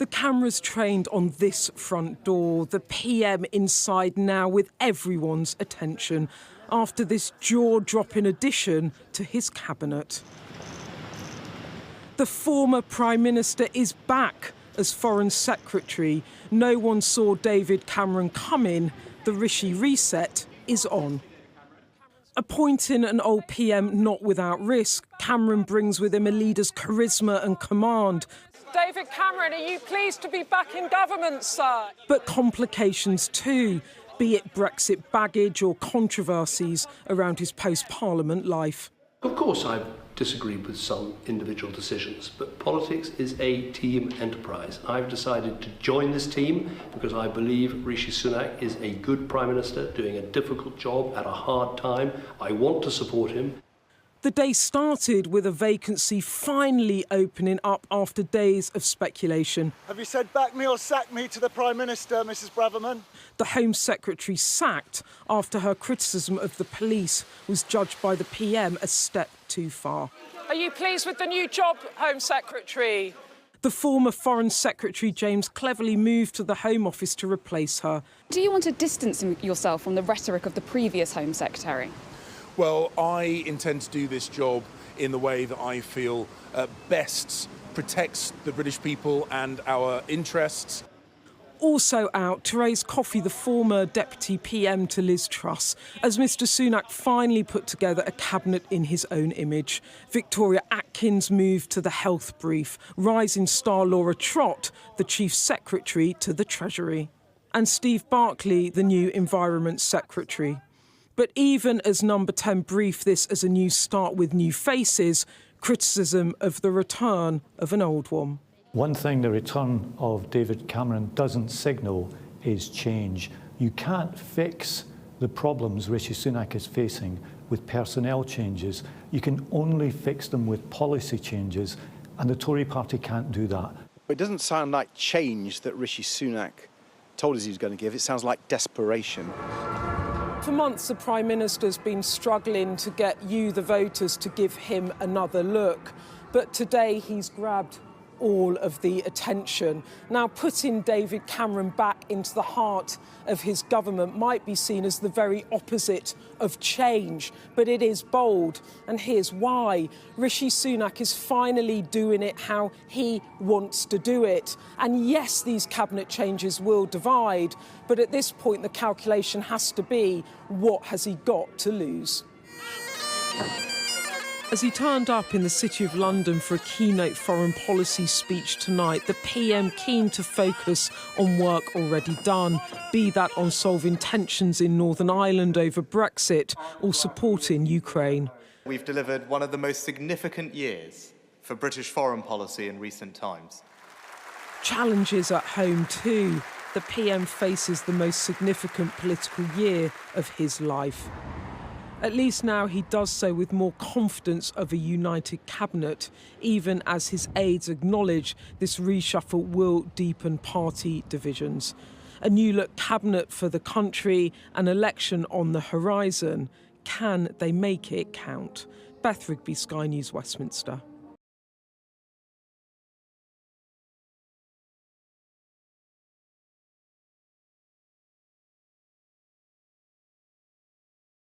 The cameras trained on this front door, the PM inside now with everyone's attention after this jaw-dropping addition to his cabinet. The former Prime Minister is back as Foreign Secretary. No one saw David Cameron coming. The Rishi reset is on. Appointing an old PM not without risk, Cameron brings with him a leader's charisma and command. David Cameron, are you pleased to be back in government, sir? But complications too, be it Brexit baggage or controversies around his post-Parliament life. Of course I've disagreed with some individual decisions, but politics is a team enterprise. I've decided to join this team because I believe Rishi Sunak is a good Prime Minister doing a difficult job at a hard time. I want to support him. The day started with a vacancy finally opening up after days of speculation. Have you said back me or sack me to the Prime Minister, Mrs Braverman? The Home Secretary sacked after her criticism of the police was judged by the PM a step too far. Are you pleased with the new job, Home Secretary? The former Foreign Secretary James cleverly moved to the Home Office to replace her. Do you want to distance yourself from the rhetoric of the previous Home Secretary? Well, I intend to do this job in the way that I feel best protects the British people and our interests. Also out to raise coffee, the former Deputy PM to Liz Truss, as Mr Sunak finally put together a cabinet in his own image. Victoria Atkins moved to the health brief, rising star Laura Trott, the Chief Secretary, to the Treasury. And Steve Barclay, the new Environment Secretary. But even as Number 10 briefed this as a new start with new faces, criticism of the return of an old one. One thing the return of David Cameron doesn't signal is change. You can't fix the problems Rishi Sunak is facing with personnel changes. You can only fix them with policy changes, and the Tory party can't do that. It doesn't sound like change that Rishi Sunak told us he was going to give. It sounds like desperation. For months, the Prime Minister's been struggling to get you, the voters, to give him another look. But today he's grabbed all of the attention. Now, putting David Cameron back into the heart of his government might be seen as the very opposite of change, but it is bold. And here's why. Rishi Sunak is finally doing it how he wants to do it. And yes, these cabinet changes will divide, but at this point the calculation has to be, what has he got to lose? As he turned up in the City of London for a keynote foreign policy speech tonight, the PM keen to focus on work already done, be that on solving tensions in Northern Ireland over Brexit or supporting Ukraine. We've delivered one of the most significant years for British foreign policy in recent times. Challenges at home too. The PM faces the most significant political year of his life. At least now he does so with more confidence of a united cabinet, even as his aides acknowledge this reshuffle will deepen party divisions. A new-look cabinet for the country, an election on the horizon. Can they make it count? Beth Rigby, Sky News, Westminster.